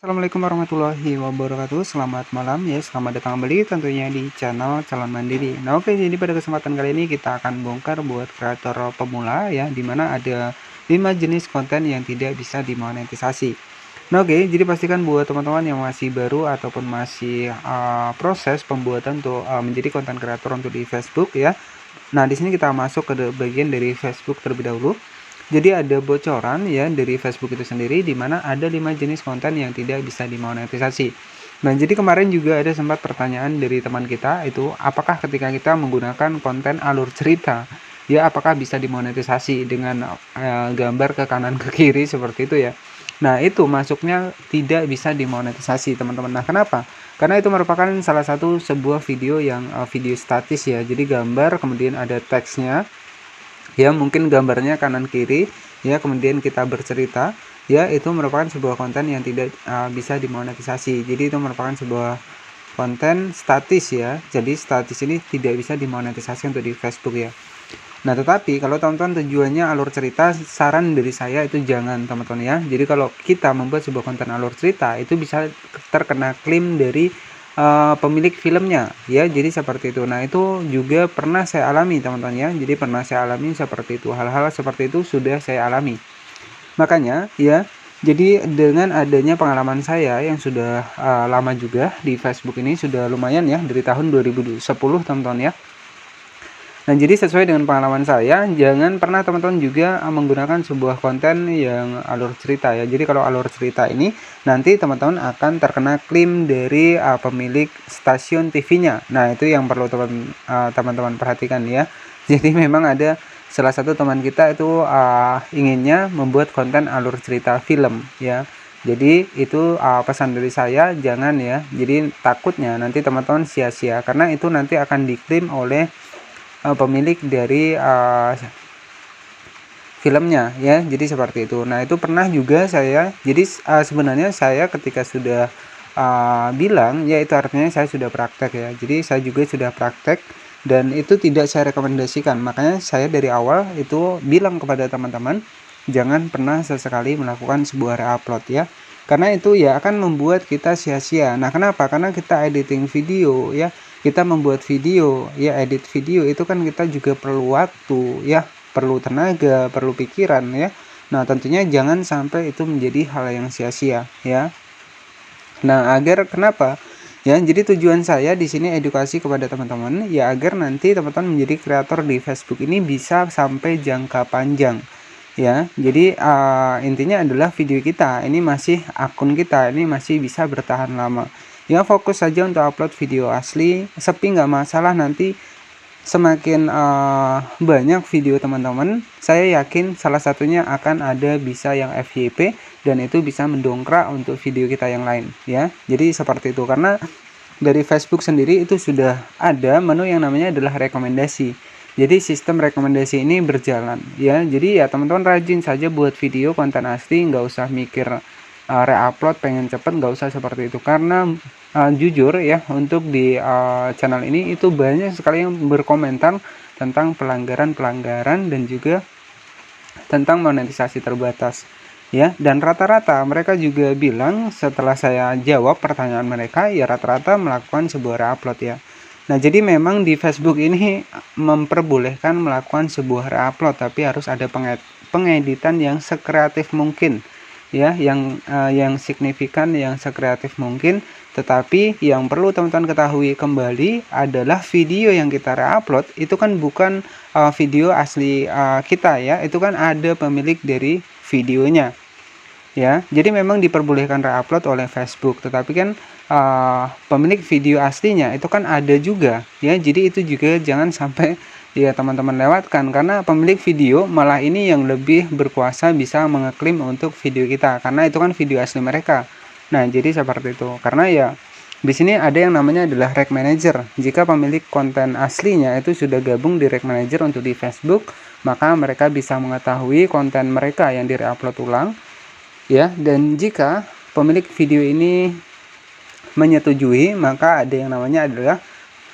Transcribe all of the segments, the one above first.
Assalamualaikum warahmatullahi wabarakatuh. Selamat malam ya, selamat datang kembali tentunya di channel Calon Mandiri. Nah oke, jadi pada kesempatan kali ini kita akan bongkar buat kreator pemula ya, dimana ada 5 jenis konten yang tidak bisa dimonetisasi. Nah oke, jadi pastikan buat teman-teman yang masih baru ataupun masih proses pembuatan untuk menjadi konten kreator untuk di Facebook ya. Nah di sini kita masuk ke bagian dari Facebook terlebih dahulu. Jadi ada bocoran ya dari Facebook itu sendiri di mana ada 5 jenis konten yang tidak bisa dimonetisasi. Nah, jadi kemarin juga ada sempat pertanyaan dari teman kita itu apakah ketika kita menggunakan konten alur cerita ya apakah bisa dimonetisasi dengan gambar ke kanan ke kiri seperti itu ya. Nah, itu masuknya tidak bisa dimonetisasi, teman-teman. Nah, kenapa? Karena itu merupakan salah satu sebuah video yang video statis ya. Jadi gambar kemudian ada teksnya ya, mungkin gambarnya kanan kiri ya, kemudian kita bercerita ya, itu merupakan sebuah konten yang tidak bisa dimonetisasi. Jadi itu merupakan sebuah konten statis ya, jadi statis ini tidak bisa dimonetisasi untuk di Facebook ya. Nah tetapi kalau teman-teman tujuannya alur cerita, saran dari saya itu jangan, teman-teman ya. Jadi kalau kita membuat sebuah konten alur cerita itu bisa terkena klaim dari pemilik filmnya ya, jadi seperti itu. Nah itu juga pernah saya alami, teman-teman ya, jadi pernah saya alami seperti itu, hal-hal seperti itu sudah saya alami. Makanya ya, jadi dengan adanya pengalaman saya yang sudah lama juga di Facebook ini, sudah lumayan ya, dari tahun 2010 teman-teman ya. Nah, jadi sesuai dengan pengalaman saya, jangan pernah teman-teman juga menggunakan sebuah konten yang alur cerita ya. Jadi kalau alur cerita ini nanti teman-teman akan terkena klaim dari pemilik stasiun TV-nya. Nah, itu yang perlu teman-teman perhatikan ya. Jadi memang ada salah satu teman kita itu inginnya membuat konten alur cerita film ya. Jadi itu pesan dari saya, jangan ya. Jadi takutnya nanti teman-teman sia-sia karena itu nanti akan diklaim oleh pemilik dari filmnya ya, jadi seperti itu. Nah itu pernah juga saya, jadi sebenarnya saya ketika sudah bilang ya, itu artinya saya sudah praktek ya, jadi saya juga sudah praktek dan itu tidak saya rekomendasikan. Makanya saya dari awal itu bilang kepada teman-teman, jangan pernah sesekali melakukan sebuah reupload ya, karena itu ya akan membuat kita sia-sia. Nah kenapa? Karena kita editing video ya, kita membuat video ya, edit video itu kan kita juga perlu waktu ya, perlu tenaga, perlu pikiran ya. Nah tentunya jangan sampai itu menjadi hal yang sia-sia ya. Nah agar kenapa ya, jadi tujuan saya di sini edukasi kepada teman-teman ya, agar nanti teman-teman menjadi kreator di Facebook ini bisa sampai jangka panjang ya. Jadi intinya adalah video kita ini masih, akun kita ini masih bisa bertahan lama ya. Fokus saja untuk upload video asli, sepi nggak masalah. Nanti semakin banyak video teman-teman, saya yakin salah satunya akan ada bisa yang FYP dan itu bisa mendongkrak untuk video kita yang lain ya. Jadi seperti itu, karena dari Facebook sendiri itu sudah ada menu yang namanya adalah rekomendasi. Jadi sistem rekomendasi ini berjalan ya. Jadi ya teman-teman rajin saja buat video konten asli, nggak usah mikir reupload pengen cepet, nggak usah seperti itu. Karena jujur ya, untuk di channel ini itu banyak sekali yang berkomentar tentang pelanggaran dan juga tentang monetisasi terbatas ya. Dan rata-rata mereka juga bilang setelah saya jawab pertanyaan mereka ya, rata-rata melakukan sebuah reupload ya. Nah jadi memang di Facebook ini memperbolehkan melakukan sebuah reupload, tapi harus ada pengeditan yang sekreatif mungkin ya, yang signifikan, yang sekreatif mungkin. Tetapi yang perlu teman-teman ketahui kembali adalah video yang kita reupload itu kan bukan video asli kita ya, itu kan ada pemilik dari videonya ya. Jadi memang diperbolehkan reupload oleh Facebook, tetapi kan pemilik video aslinya itu kan ada juga ya. Jadi itu juga jangan sampai ya teman-teman lewatkan, karena pemilik video malah ini yang lebih berkuasa bisa mengeklaim untuk video kita, karena itu kan video asli mereka. Nah jadi seperti itu, karena ya di sini ada yang namanya adalah Rec Manager. Jika pemilik konten aslinya itu sudah gabung di Rec Manager untuk di Facebook, maka mereka bisa mengetahui konten mereka yang di-reupload ulang ya. Dan jika pemilik video ini menyetujui, maka ada yang namanya adalah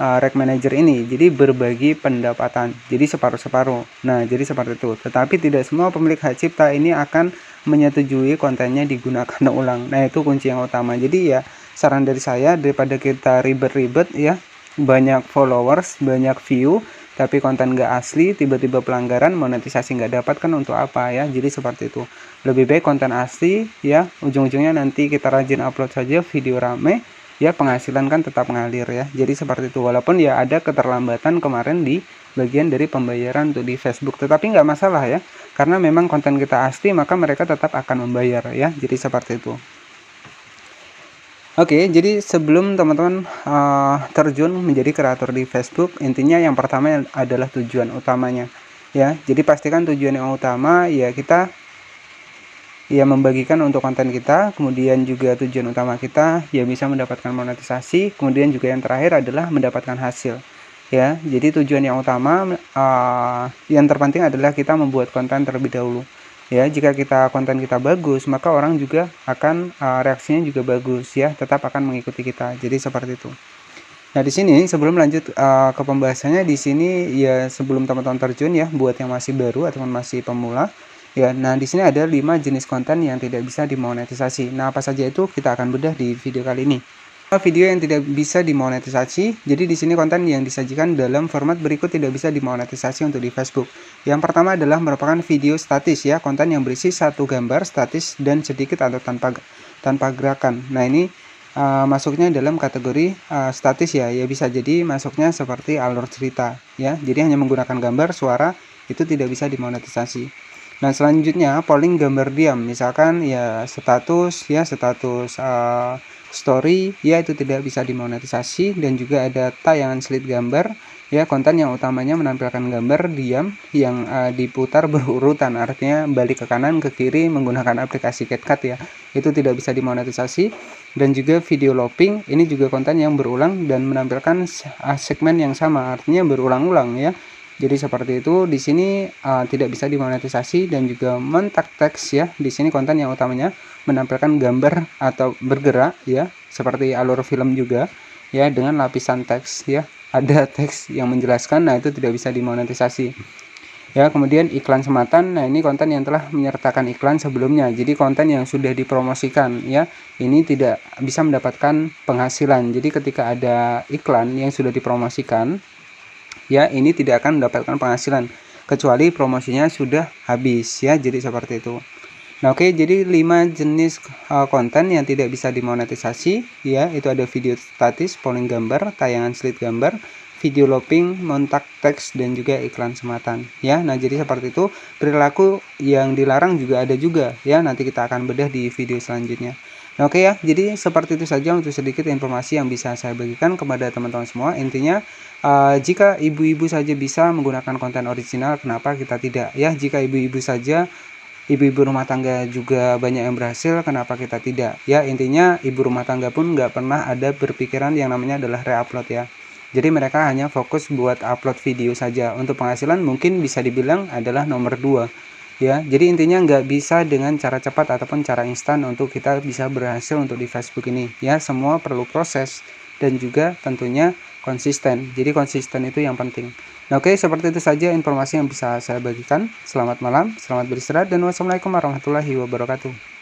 Rek Manager ini. Jadi berbagi pendapatan. Jadi separuh-separuh. Nah, jadi seperti itu. Tetapi tidak semua pemilik hak cipta ini akan menyetujui kontennya digunakan ulang. Nah, itu kunci yang utama. Jadi ya saran dari saya, daripada kita ribet-ribet ya, banyak followers, banyak view, tapi konten nggak asli, tiba-tiba pelanggaran, monetisasi nggak dapat, kan untuk apa ya. Jadi seperti itu. Lebih baik konten asli ya, ujung-ujungnya nanti kita rajin upload saja video rame ya, penghasilan kan tetap ngalir ya. Jadi seperti itu, walaupun ya ada keterlambatan kemarin di bagian dari pembayaran untuk di Facebook, tetapi nggak masalah ya, karena memang konten kita asli, maka mereka tetap akan membayar ya. Jadi seperti itu. Oke, jadi sebelum teman-teman terjun menjadi kreator di Facebook, intinya yang pertama adalah tujuan utamanya ya. Jadi pastikan tujuan yang utama ya, kita ya membagikan untuk konten kita, kemudian juga tujuan utama kita ya bisa mendapatkan monetisasi, kemudian juga yang terakhir adalah mendapatkan hasil ya. Jadi tujuan yang utama yang terpenting adalah kita membuat konten terlebih dahulu ya. Jika konten kita bagus, maka orang juga akan reaksinya juga bagus ya, tetap akan mengikuti kita. Jadi seperti itu. Nah, di sini sebelum lanjut ke pembahasannya, di sini ya sebelum teman-teman terjun ya, buat yang masih baru ataupun masih pemula ya. Nah, di sini ada 5 jenis konten yang tidak bisa dimonetisasi. Nah, apa saja itu kita akan bedah di video kali ini. Video yang tidak bisa dimonetisasi. Jadi di sini konten yang disajikan dalam format berikut tidak bisa dimonetisasi untuk di Facebook. Yang pertama adalah merupakan video statis ya, konten yang berisi satu gambar statis dan sedikit atau tanpa gerakan. Nah, ini masuknya dalam kategori statis ya. Ya bisa jadi masuknya seperti alur cerita ya. Jadi hanya menggunakan gambar, suara, itu tidak bisa dimonetisasi. Nah, selanjutnya polling gambar diam, misalkan ya status story ya, itu tidak bisa dimonetisasi. Dan juga ada tayangan slide gambar ya, konten yang utamanya menampilkan gambar diam yang diputar berurutan, artinya balik ke kanan ke kiri menggunakan aplikasi CapCut ya, itu tidak bisa dimonetisasi. Dan juga video looping, ini juga konten yang berulang dan menampilkan segmen yang sama, artinya berulang-ulang ya. Jadi seperti itu. Di sini tidak bisa dimonetisasi. Dan juga mentak teks ya, di sini konten yang utamanya menampilkan gambar atau bergerak ya, seperti alur film juga ya, dengan lapisan teks ya, ada teks yang menjelaskan. Nah, itu tidak bisa dimonetisasi ya. Kemudian iklan sematan, nah ini konten yang telah menyertakan iklan sebelumnya, jadi konten yang sudah dipromosikan ya, ini tidak bisa mendapatkan penghasilan. Jadi ketika ada iklan yang sudah dipromosikan ya, ini tidak akan mendapatkan penghasilan kecuali promosinya sudah habis ya. Jadi seperti itu. Nah, oke, jadi 5 jenis konten yang tidak bisa dimonetisasi ya, itu ada video statis, polling gambar, tayangan slide gambar, video looping, montak teks, dan juga iklan sematan ya. Nah, jadi seperti itu. Perilaku yang dilarang juga ada juga ya, nanti kita akan bedah di video selanjutnya. Nah, oke ya, jadi seperti itu saja untuk sedikit informasi yang bisa saya bagikan kepada teman-teman semua. Intinya jika ibu-ibu saja bisa menggunakan konten original, kenapa kita tidak ya? Jika ibu-ibu saja, ibu-ibu rumah tangga juga banyak yang berhasil, kenapa kita tidak ya? Intinya ibu rumah tangga pun nggak pernah ada berpikiran yang namanya adalah re-upload ya. Jadi mereka hanya fokus buat upload video saja. Untuk penghasilan mungkin bisa dibilang adalah nomor 2 ya. Jadi intinya nggak bisa dengan cara cepat ataupun cara instan untuk kita bisa berhasil untuk di Facebook ini ya. Semua perlu proses dan juga tentunya konsisten. Jadi konsisten itu yang penting. Nah, oke, seperti itu saja informasi yang bisa saya bagikan. Selamat malam, selamat beristirahat, dan wassalamualaikum warahmatullahi wabarakatuh.